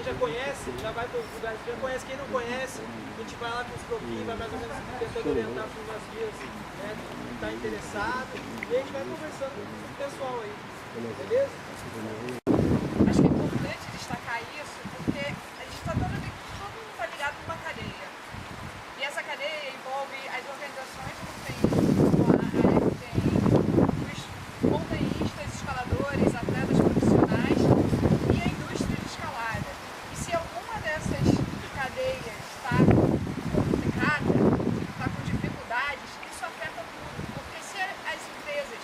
quem já conhece, já vai para os lugares que já conhece. Quem não conhece, a gente vai lá com os croquis, vai mais ou menos tentando orientar para umas vias, né, que está interessado. E a gente vai conversando com o pessoal aí. Beleza? Acho que é importante destacar isso, porque a gente está todo mundo está ligado numa cadeia. E essa cadeia envolve as organizações de montanhismo, os montanhistas, escaladores, atletas profissionais e a indústria de escalada. E se alguma dessas cadeias está complicada, está com dificuldades, isso afeta tudo. Porque se as empresas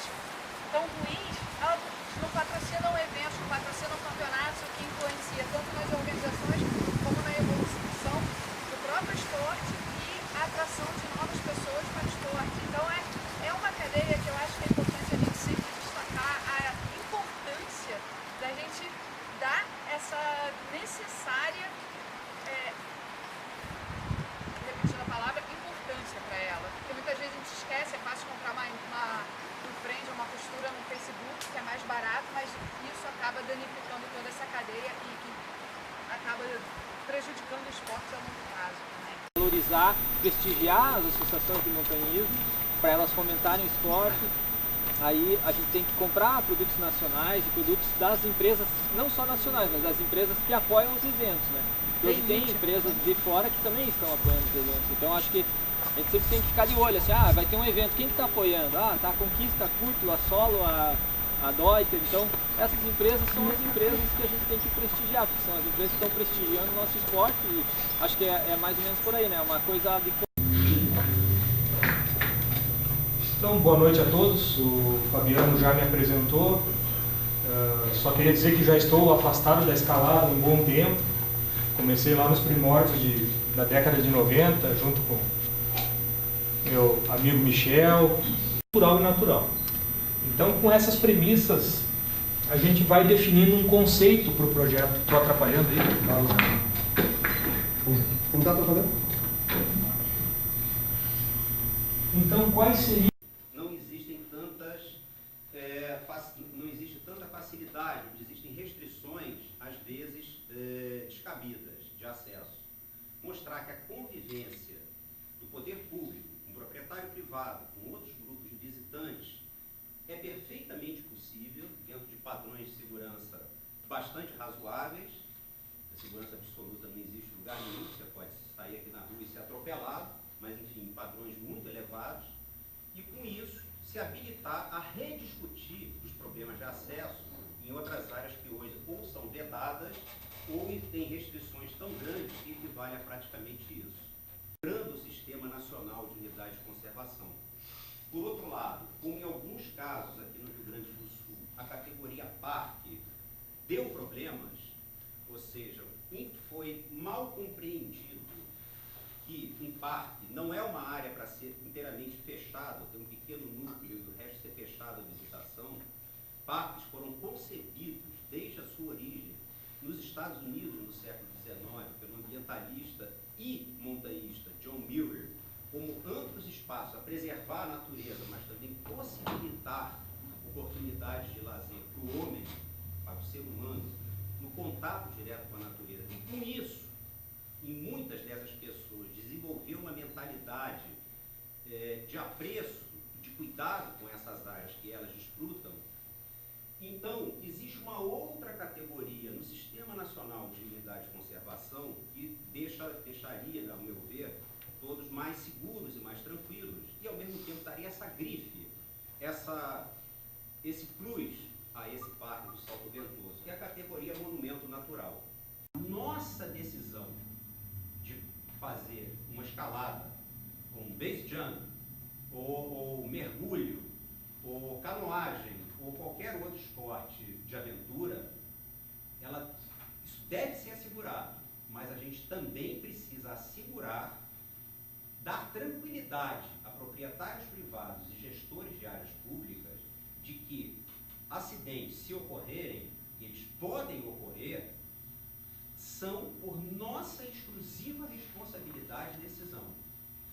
estão ruins, elas não patrocinam eventos, não patrocinam campeonatos, o que influencia tanto nas organizações como na evolução do próprio esporte e a atração de novas pessoas para o esporte. Então é uma cadeia que eu acho que é importante a gente sempre destacar a importância da gente dar essa necessária, repetindo a palavra, importância para ela. Porque muitas vezes a gente esquece, é fácil comprar um frame, uma costura no Facebook, que é mais barato, mas isso acaba danificando toda essa cadeia e que acaba prejudicando o esporte a longo prazo. Né? Valorizar, prestigiar as associações de montanhismo, para elas fomentarem o esporte. Aí a gente tem que comprar produtos nacionais e produtos das empresas, não só nacionais, mas das empresas que apoiam os eventos, né? Hoje tem empresas de fora que também estão apoiando os eventos, então acho que a gente sempre tem que ficar de olho, assim, vai ter um evento, quem está apoiando? Tá a Conquista, a Curto, a Solo, a Deuter. Então essas empresas são as empresas que a gente tem que prestigiar, porque são as empresas que estão prestigiando o nosso esporte e acho que é mais ou menos por aí, né? Uma coisa de... Então, boa noite a todos. O Fabiano já me apresentou. Só queria dizer que já estou afastado da escalada há um bom tempo. Comecei lá nos primórdios da década de 90, junto com meu amigo Michel, cultural e natural. Então, com essas premissas, a gente vai definindo um conceito para o projeto. Estou atrapalhando aí? Como está atrapalhando? Então, quais seriam? Não existe tanta facilidade, existem restrições, às vezes, descabidas de acesso. Mostrar que a convivência do poder público, com proprietário privado, com outros grupos de visitantes, é perfeitamente possível, dentro de padrões de segurança bastante razoáveis. A segurança absoluta não existe em lugar nenhum, você pode sair aqui na rua e ser atropelado, mas enfim, em padrões muito elevados, e com isso se habilitar a rediscutir os problemas de acesso em outras áreas que hoje ou são vedadas ou têm restrições tão grandes que equivale a praticamente isso. Lembrando o Sistema Nacional de Unidade de Conservação. Por outro lado, como em alguns casos aqui no Rio Grande do Sul, a categoria parque deu problemas, ou seja, foi mal compreendido que um parque não é uma área para ser inteiramente fechada, ter um pequeno núcleo e o resto ser fechado à visitação. Parques foram concebidos desde a sua origem nos Estados Unidos no século XIX pelo ambientalista e montanhista John Muir como amplos espaços a preservar a natureza, mas também possibilitar oportunidades de lazer para o homem, para o ser humano, no contato direto com a natureza. E com isso, em muitas dessas pessoas desenvolver uma mentalidade de apreço, de cuidado com essas áreas que elas desfrutam. Então, existe uma outra categoria no Sistema Nacional de Unidade de Conservação que deixaria, ao meu ver, todos mais seguros e mais tranquilos e, ao mesmo tempo, daria essa grife, esse plus a esse Parque do Salto Ventoso, que é a categoria Monumento Natural. Nossa decisão de fazer uma escalada, um base jump, ou mergulho, ou canoagem, ou qualquer outro esporte de aventura, isso deve ser assegurado, mas a gente também precisa assegurar, dar tranquilidade a proprietários privados e gestores de áreas públicas de que acidentes, se ocorrerem, e eles podem ocorrer, são por nossa exclusiva responsabilidade e decisão.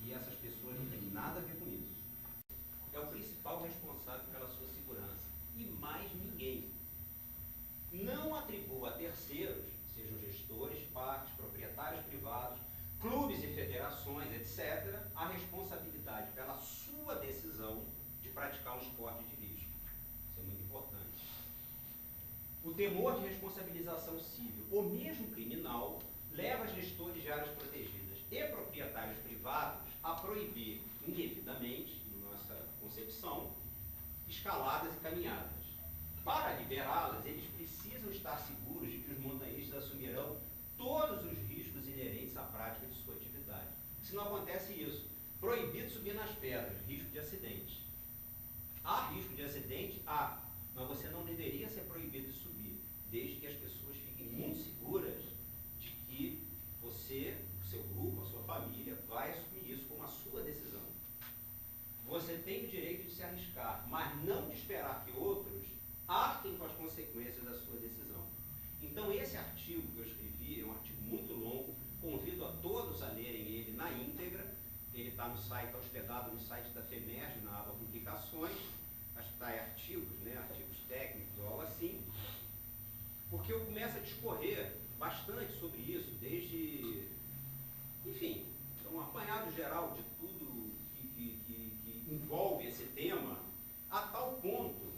E essas pessoas não têm nada a ver com isso. É o principal responsável pela sua segurança. E mais ninguém. Não atribua a terceiros, sejam gestores, etc., a responsabilidade pela sua decisão de praticar um esporte de risco. Isso é muito importante. O temor de responsabilização civil ou mesmo criminal leva gestores de áreas protegidas e proprietários privados a proibir indevidamente, na nossa concepção, escaladas e caminhadas. Para liberá-las, eles precisam estar seguros de que os montanhistas assumirão todos os riscos inerentes à prática de sua atividade. Se não acontece isso, proibido subir nas pedras, risco de acidente. Há risco de acidente? Há, mas você não deveria ser proibido de subir, desde que as pessoas fiquem muito seguras de que você, o seu grupo, a sua família, vai assumir isso como a sua decisão. Você tem o direito de se arriscar, mas não de esperar que outros arquem com as consequências da sua decisão. Então, esse artigo que eu escrevi é um artigo muito longo, convido a todos a lerem ele na íntegra. Ele está no site, está hospedado no site da FEMERGE, na aba Publicações. Acho que está em artigos, né, artigos técnicos ou algo assim, porque eu começo a discorrer bastante sobre isso, desde, enfim, um apanhado geral de tudo que envolve esse tema, a tal ponto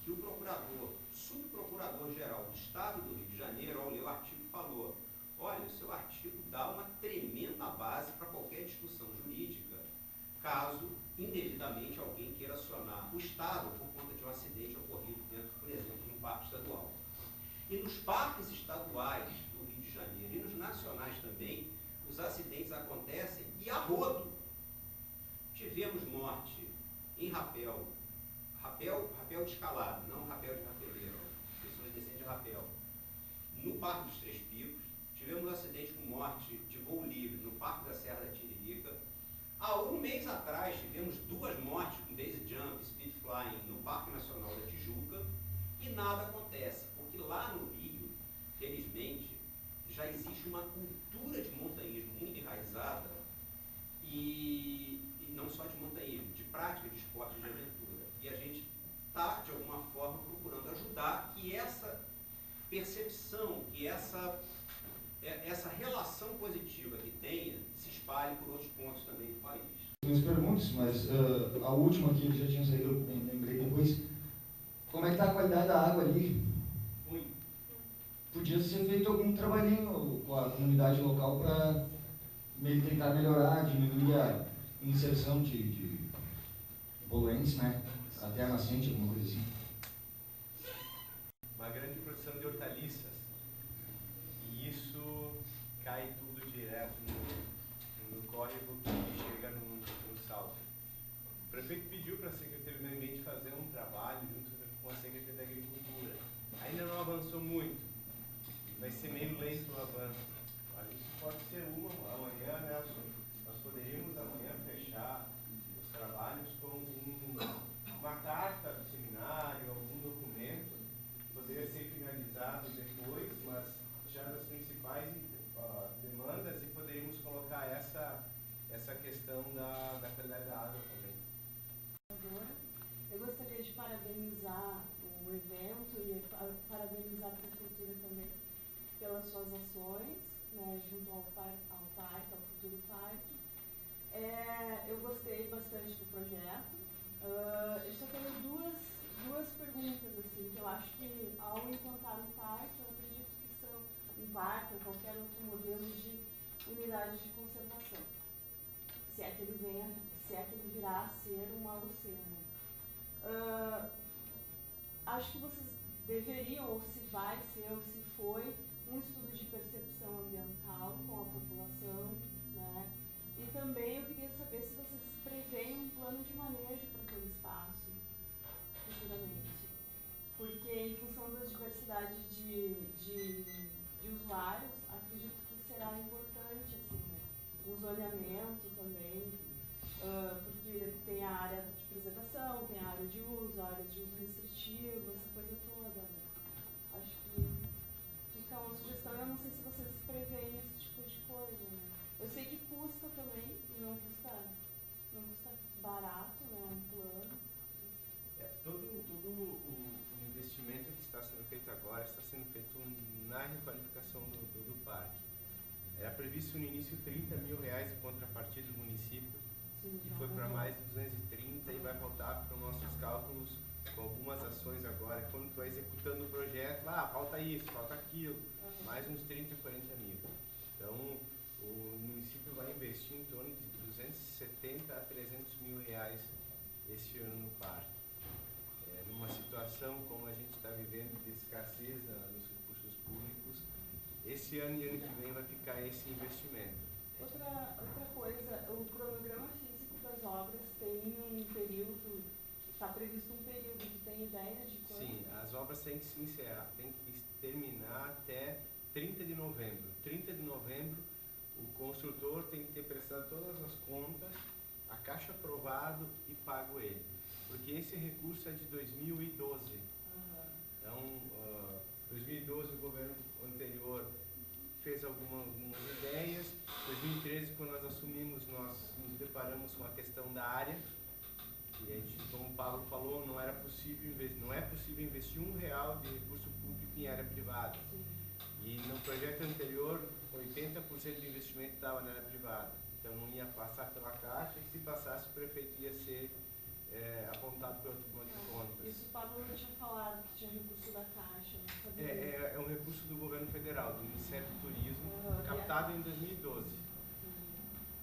que o procurador, subprocurador-geral do Estado do Rio de Janeiro, ao ler o artigo, falou: olha, o seu artigo dá uma tremenda base para qualquer discussão jurídica, caso indevidamente alguém queira acionar o Estado por conta de um acidente ocorrido dentro, por exemplo, de um parque estadual. E nos parques estaduais do Rio de Janeiro e nos nacionais também, os acidentes acontecem e a rodo. Tivemos morte em rapel de escalada, não rapel de rapeleiro, pessoas descendo de rapel. No Parque dos Três Picos, tivemos um acidente com morte de voo livre no Parque da Serra da Tiririca. Há um mês atrás, tivemos 2 mortes com base jump, speed flying no Parque Nacional da Tijuca, e nada acontece, porque lá no Rio, felizmente, já existe uma cultura de montanhismo muito enraizada, e não só de montanhismo, de prática de esporte de aventura. E a gente está, de alguma forma, procurando ajudar que essa percepção, que essa relação positiva que tenha, se espalhe por outros pontos também do país. Minhas perguntas, mas a última aqui, que já tinha saído, eu lembrei depois. Como é que está a qualidade da água ali? Ruim. Podia ser feito algum trabalhinho com a comunidade local para tentar melhorar, diminuir a inserção de poluentes, né? Até a nascente, alguma coisa assim. Uma grande produção de hortaliças, e isso cai tudo direto no córrego que chega no salto. O prefeito pediu para a Secretaria do Meio Ambiente fazer um trabalho junto com a Secretaria da Agricultura. Ainda não avançou muito, vai ser meio lento o avanço. Mas isso pode ser amanhã, Nelson. Nós poderíamos amanhã fechar os trabalhos com uma carta do seminário, algum documento, que poderia ser finalizado depois, mas já nas principais demandas, e poderíamos colocar essa questão da qualidade da água também. Eu gostaria de parabenizar o evento e parabenizar a Prefeitura também pelas suas ações, né, junto ao parque, ao futuro parque. Eu gostei bastante do projeto. Eu só tenho duas perguntas, assim, que eu acho que ao implantar um parque, eu acredito que são um parque ou qualquer outro modelo de unidade de conservação. Se é que ele virá a ser uma lucena. Acho que vocês deveriam, ou se vai ser, ou se foi, um estudo de percepção ambiental com a população, né? E também eu queria saber se vocês preveem um plano de manejo para aquele espaço futuramente. Porque em função das diversidades de usuários, acredito que será importante, assim, né? Um zoneamento também, porque tem a área de preservação, tem a área de uso, a área de uso restritivo, essa coisa toda, né? Acho que fica uma sugestão. Eu não sei se vocês preveem esse tipo de coisa, né? Eu sei que custa também, e não custa barato, né? Um plano. Todo o investimento que está sendo feito agora está sendo feito na requalificação do parque. A previsto no início 30 mil reais de contrapartida do município, que foi para mais de 230 e vai voltar para os nossos cálculos com algumas ações agora. Quando tu vai executando o projeto, falta isso, falta aquilo, mais uns 30, 40 mil. Então, o município vai investir em torno de 270 a 300 mil reais este ano no parque. Numa situação como a gente está vivendo de escassez nos recursos públicos, esse ano e ano que vem vai ficar esse investimento. Outra coisa, o cronograma físico das obras tem um período, está previsto um período, que tem ideia de quando? Sim, as obras têm que se encerrar, têm que terminar até 30 de novembro. 30 de novembro, o construtor tem que ter prestado todas as contas, a Caixa aprovado e pago ele. Porque esse recurso é de 2012. Então, 2012 o governo anterior fez algumas ideias. 2013, quando nós assumimos, nós nos deparamos com a questão da área. E a gente, como o Pablo falou, não é possível investir R$1 de recurso público em área privada. E no projeto anterior, 80% do investimento estava na área privada. Então não ia passar pela Caixa, e se passasse o prefeito ia ser apontado pelo Tribunal de Contas. Isso o Pablo não tinha falado, que tinha recurso da Caixa, não sabia. É um recurso do governo federal, do Ministério do Turismo, captado em 2012.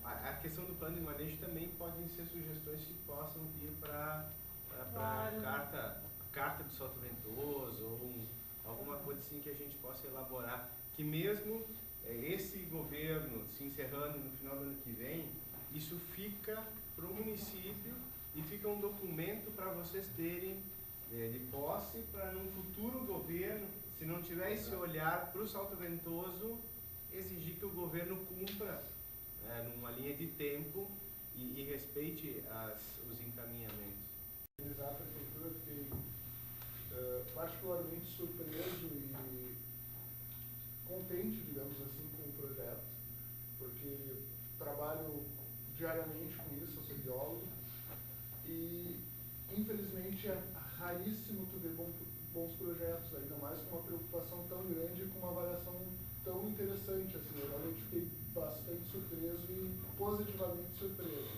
A questão do plano de manejo também podem ser sugestões que possam vir para a carta do Salto Ventoso, ou alguma coisa assim que a gente possa elaborar, que mesmo esse governo se encerrando no final do ano que vem, isso fica para o município e fica um documento para vocês terem de posse, para num futuro governo, se não tiver esse olhar para o Salto Ventoso, exigir que o governo cumpra numa linha de tempo e respeite os encaminhamentos. A prefeitura, fiquei particularmente surpreso e contente, digamos assim, com o projeto, porque trabalho diariamente com isso, eu sou biólogo, e infelizmente é raríssimo tu ver bons projetos, ainda mais com uma preocupação tão grande e com uma avaliação tão interessante, assim, eu realmente fiquei bastante surpreso e positivamente surpreso.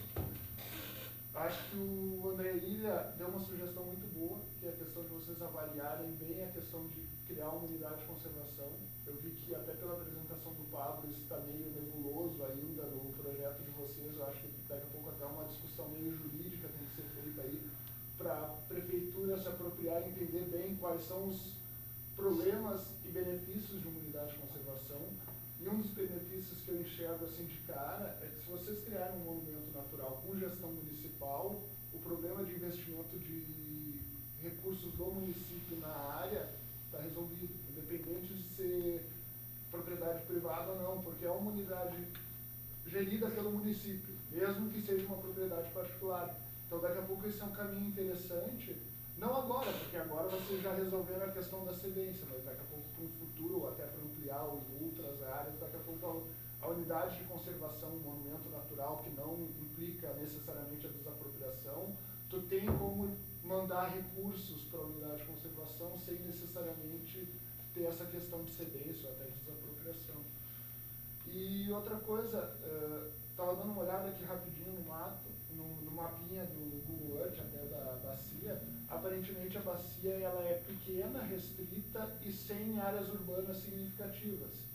Acho que o André Ilha deu uma sugestão muito boa, que é a questão de vocês avaliarem bem a questão de criar uma unidade de conservação. Eu vi que até pela apresentação do Pablo isso está meio nebuloso ainda no projeto de vocês. Eu acho que daqui a pouco até uma discussão meio jurídica tem que ser feita aí para a prefeitura se apropriar e entender bem quais são os problemas e benefícios de uma unidade de conservação. E um dos benefícios que eu enxergo assim de cara é que se vocês criarem um monumento natural com gestão municipal, o problema de investimento de recursos do município na área está resolvido, independente de ser propriedade privada ou não, porque é uma unidade gerida pelo município, mesmo que seja uma propriedade particular. Então daqui a pouco esse é um caminho interessante, não agora, porque agora vocês já resolveram a questão da cedência, mas daqui a pouco para o futuro, ou até para ampliar outras áreas, daqui a pouco a unidade de conservação, um monumento natural que não implica necessariamente a desapropriação, tu tem como mandar recursos para a unidade de conservação sem necessariamente ter essa questão de cedência ou até de desapropriação. E outra coisa, estava dando uma olhada aqui rapidinho no mapinha do Google Earth, até da bacia. Aparentemente a bacia ela é pequena, restrita e sem áreas urbanas significativas.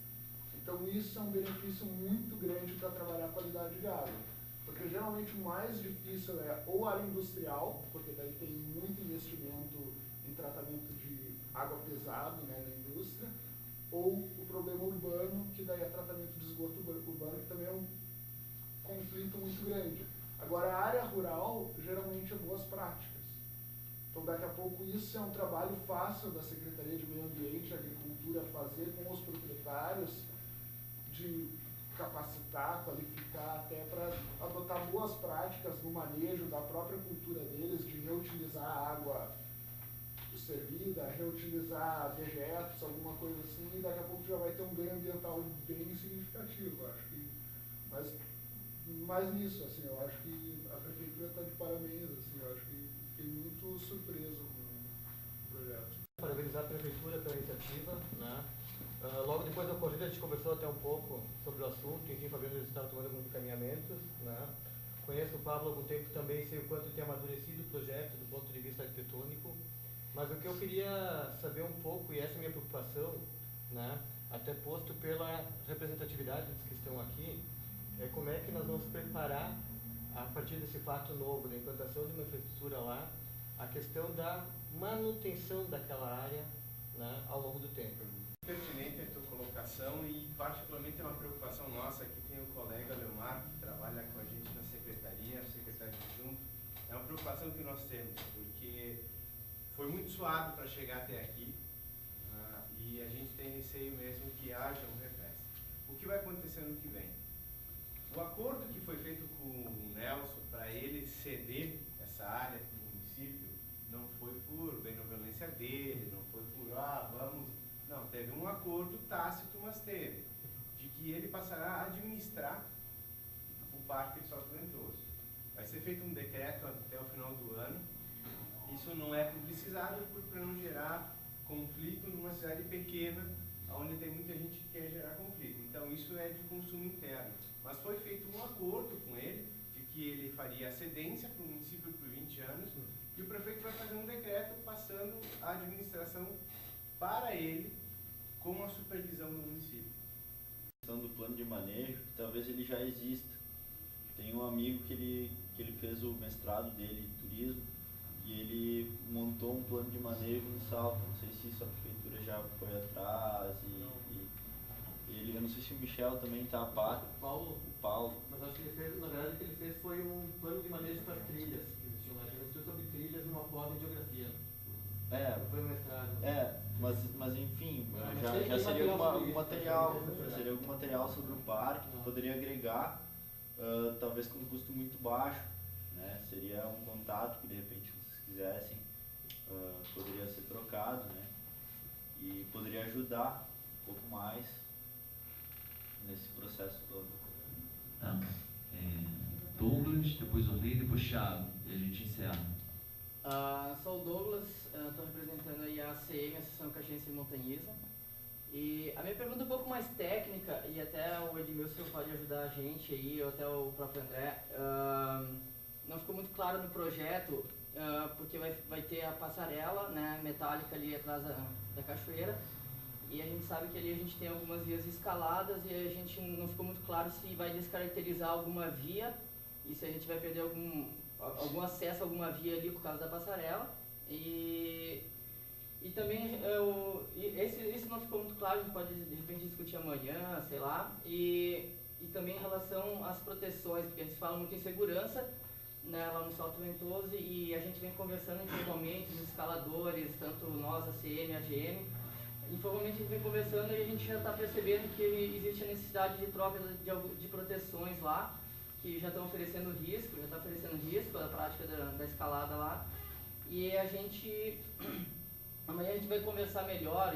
Então isso é um benefício muito grande para trabalhar a qualidade de água. Porque geralmente o mais difícil é ou área industrial, porque daí tem muito investimento em tratamento de água pesado, né, na indústria, ou o problema urbano, que daí é tratamento de esgoto urbano, que também é um conflito muito grande. Agora, a área rural, geralmente, é boas práticas. Então, daqui a pouco, isso é um trabalho fácil da Secretaria de Meio Ambiente e Agricultura fazer com os proprietários, de capacitar, qualificar, até para adotar boas práticas no manejo da própria cultura deles, de reutilizar a água servida, reutilizar dejetos, alguma coisa assim, e daqui a pouco já vai ter um ganho ambiental bem significativo, acho que. Mas mais nisso, assim, eu acho que a prefeitura está de parabéns, assim, eu acho que fiquei muito surpreso com o projeto. Parabenizar a prefeitura pela iniciativa, né? Logo depois da corrida a gente conversou até um pouco sobre o assunto, enfim, Fabiano já estava tomando alguns encaminhamentos, né? Conheço o Pablo há algum tempo também, sei o quanto tem amadurecido o projeto do ponto de vista arquitetônico, mas o que eu queria saber um pouco, e essa é a minha preocupação, né, até posto pela representatividade dos que estão aqui, é como é que nós vamos preparar, a partir desse fato novo, da implantação de uma infraestrutura lá, a questão da manutenção daquela área, né, ao longo do tempo. Pertinente a tua colocação e particularmente é uma preocupação nossa, aqui tem o colega Leomar, que trabalha com a gente na secretaria, o secretário adjunto, é uma preocupação que nós temos, porque foi muito suado para chegar até aqui, e a gente tem receio mesmo que haja um revés. O que vai acontecer no que vem? O acordo que foi feito com o Nelson para ele ceder essa área no município não foi por benevolência dele, não foi por, vamos... Não, teve um acordo tácito, mas teve, de que ele passará a administrar o Parque de Salto Ventoso. Vai ser feito um decreto até o final do ano. Isso não é publicizado para não gerar conflito numa cidade pequena, onde tem muita gente que quer gerar conflito. Então isso é de consumo interno. Mas foi feito um acordo com ele, de que ele faria a cedência para o município por 20 anos, e o prefeito vai fazer um decreto passando a administração para ele, com a supervisão do município. A questão do plano de manejo, que talvez ele já exista. Tem um amigo que ele fez o mestrado dele em turismo, e ele montou um plano de manejo no Salto. Não sei se isso a prefeitura já foi atrás, eu não sei se o Michel também está a par. O Paulo. Mas acho que ele fez, na verdade, o que ele fez foi um plano de manejo para trilhas, que existiam lá. Ele estudou sobre trilhas numa pós em geografia. Foi um mestrado. Mas enfim, já seria algum material sobre o parque, que poderia agregar, talvez com um custo muito baixo, né? Seria um contato que de repente, se vocês quisessem, poderia ser trocado, né? E poderia ajudar um pouco mais nesse processo todo. Douglas, depois Orley, depois Thiago, e a gente encerra. Sou o Douglas, estou representando aí a ACM, Associação Caxiense de Montanhismo. E a minha pergunta é um pouco mais técnica, e até o Edmilson pode ajudar a gente aí, ou até o próprio André. Não ficou muito claro no projeto, porque vai ter a passarela, né, metálica ali atrás da cachoeira, e a gente sabe que ali a gente tem algumas vias escaladas, e a gente não ficou muito claro se vai descaracterizar alguma via, e se a gente vai perder algum acesso a alguma via ali por causa da passarela. E também, isso não ficou muito claro, a gente pode de repente discutir amanhã, sei lá. E também em relação às proteções, porque a gente fala muito em segurança, né, lá no Salto Ventoso, e a gente vem conversando informalmente, os escaladores, tanto nós, a CM, a GM, informalmente a gente vem conversando e a gente já está percebendo que existe a necessidade de troca de proteções lá, que já estão oferecendo risco, a prática da escalada lá. E amanhã a gente vai conversar melhor,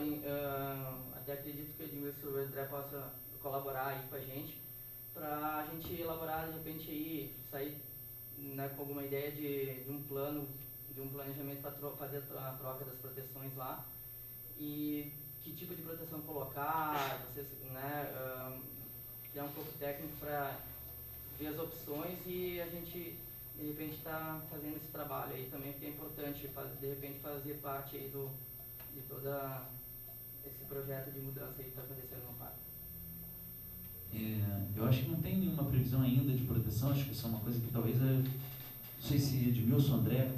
até acredito que o Edmilson e o André possam colaborar aí com a gente, para a gente elaborar, de repente, aí, sair, né, com alguma ideia de um planejamento para fazer a troca das proteções lá. E que tipo de proteção colocar, vocês, né, criar um pouco técnico para ver as opções, e a gente de repente está fazendo esse trabalho aí também, porque é importante de repente fazer parte aí de todo esse projeto de mudança aí que está acontecendo no parque. Eu acho que não tem nenhuma previsão ainda de proteção, acho que isso é uma coisa que talvez, não sei se Edmilson ou André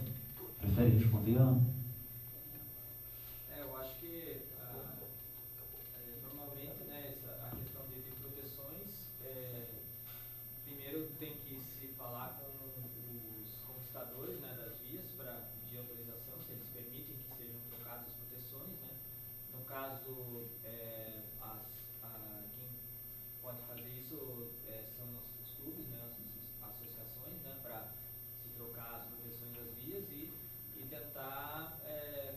prefere responder. Eu acho que normalmente, né, a questão de proteções, primeiro tem que se falar com os conquistadores, né, das vias para pedir autorização, se eles permitem que sejam trocadas as proteções, né. No caso, quem pode fazer isso são os clubes, né, as associações, né, para se trocar as proteções das vias e tentar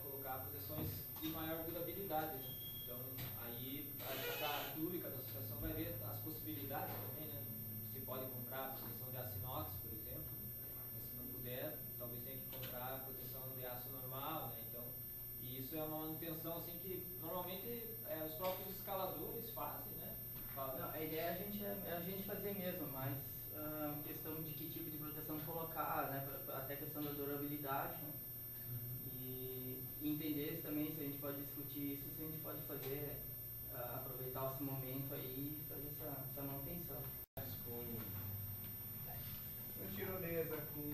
colocar proteções de maior durabilidade, né. Então, aí cada clube, cada associação vai ver as possibilidades também, né. Se pode comprar proteção de aço inox, por exemplo, mas se não puder, talvez tenha que comprar proteção de aço normal, né. Então, e isso é uma manutenção assim que normalmente os próprios escaladores A ideia é a gente fazer mesmo, mas questão de que tipo de proteção colocar, né, até a questão da durabilidade, né, e entender também se a gente pode discutir isso, se a gente pode fazer, aproveitar esse momento aí e fazer essa manutenção. Com tirolesa, com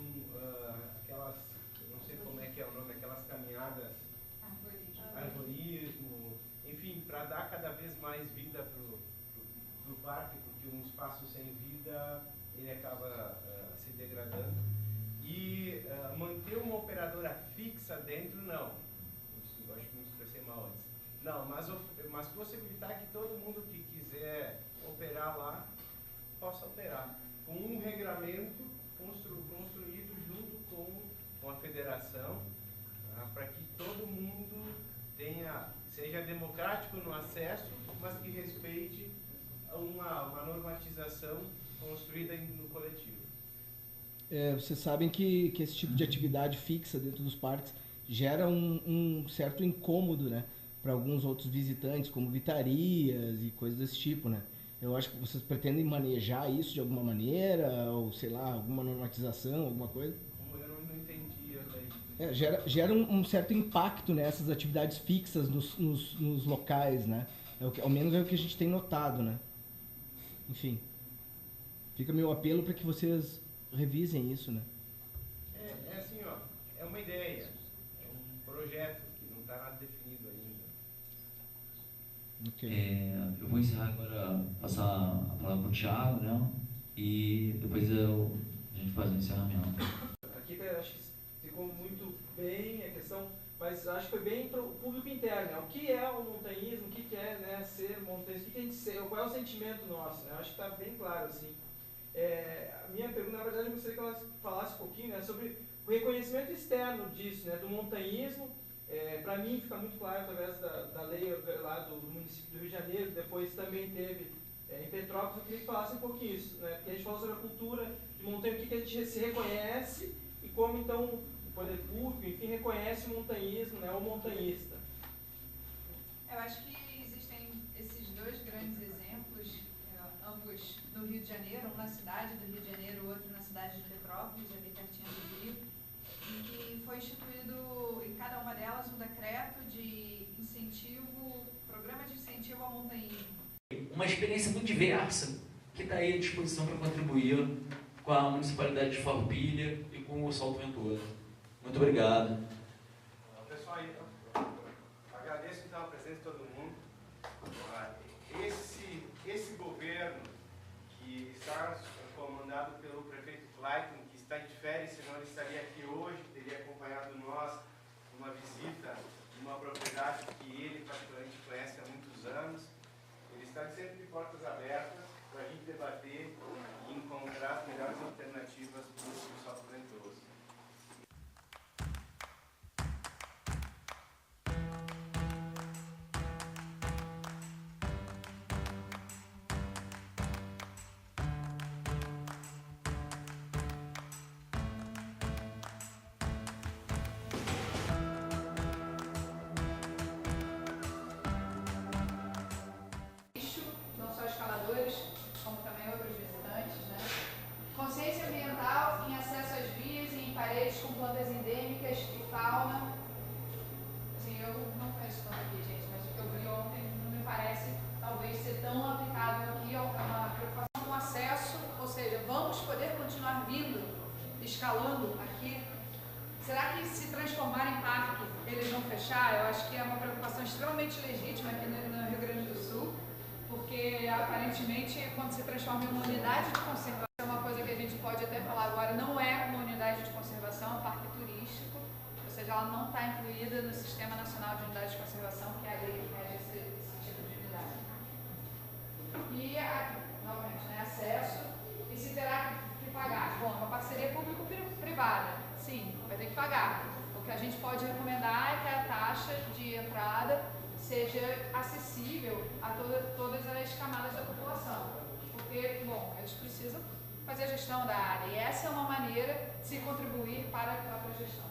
aquelas, não sei como é que é o nome, aquelas caminhadas, arborismo, enfim, para dar cada vez mais vida pro parque, porque um espaço sem vida, ele acaba se degradando. E manter uma operadora fixa dentro, não. Eu acho que me expressei mal antes. Não, mas possibilitar que todo mundo que quiser operar lá, possa operar. Com um regramento construído junto com a federação, para que todo mundo seja democrático no acesso, mas que respeite uma normatização construída no coletivo. Vocês sabem que esse tipo de atividade fixa dentro dos parques gera um certo incômodo, né, para alguns outros visitantes, como vitarias e coisas desse tipo, né? Eu acho que vocês pretendem manejar isso de alguma maneira, ou sei lá, alguma normatização, alguma coisa? Eu não entendi. Gera um certo impacto nessas atividades fixas nos locais, né? Ao menos é o que a gente tem notado, né? Enfim, fica meu apelo para que vocês revisem isso, né? É assim, ó, é uma ideia, é um projeto que não está nada definido ainda. Okay. Eu vou encerrar agora, passar a palavra para o Thiago, né? E depois a gente faz o encerramento. Aqui acho que ficou muito bem a questão, mas acho que foi bem para o público interno, né? O que é o montanhismo, o que é, né, ser montanhista, o que a gente ser, qual é o sentimento nosso, né? Acho que está bem claro, assim. A minha pergunta, na verdade, eu gostaria que ela falasse um pouquinho, né, sobre o reconhecimento externo disso, né, do montanhismo. Para mim fica muito claro através da lei lá do município do Rio de Janeiro, depois também teve em Petrópolis. Eu queria que falasse um pouquinho isso, né, porque a gente falou sobre a cultura de montanha, o que a gente se reconhece e como então o poder público, enfim, reconhece o montanhismo, né, o montanhista. Eu acho que existem esses dois grandes exemplos, ambos no Rio de Janeiro, um na cidade do Rio de Janeiro, o outro na cidade de Petrópolis, ali pertinho do Rio, em que foi instituído em cada uma delas um decreto de incentivo, programa de incentivo ao montanhismo. Uma experiência muito diversa que está aí à disposição para contribuir com a Municipalidade de Farroupilha e com o Salto Ventura. Muito obrigado. Pessoal, agradeço então a presença de todo mundo. Esse governo que está comandado pelo prefeito Clayton, que está de férias, senão ele estaria aqui hoje, teria acompanhado nós numa visita numa propriedade que ele particularmente conhece há muitos anos. Ele está sempre de portas abertas para a gente debater e encontrar as melhores alternativas para o Salto Ventoso. Não só escaladores, como também outros visitantes, né? Consciência ambiental em acesso às vias e em paredes com plantas endêmicas e fauna. Assim, eu não conheço tanto aqui, gente, mas o que eu vi ontem não me parece talvez ser tão aplicável aqui. É uma preocupação com acesso, ou seja, vamos poder continuar vindo, escalando aqui. Será que se transformar em parque, eles vão fechar? Eu acho que é uma preocupação extremamente legítima aqui no Rio Grande do Sul, porque aparentemente quando se transforma em uma unidade de conservação, é uma coisa que a gente pode até falar agora, não é uma unidade de conservação, é um parque turístico, ou seja, ela não está incluída no Sistema Nacional de Unidades de Conservação, que é a lei que rege esse tipo de unidade. E, novamente, né, acesso, e se terá que pagar? Bom, uma parceria público-privada, sim, vai ter que pagar. O que a gente pode recomendar é que a taxa de entrada seja acessível a todas as camadas da população. Porque, bom, eles precisam fazer a gestão da área. E essa é uma maneira de se contribuir para a própria gestão.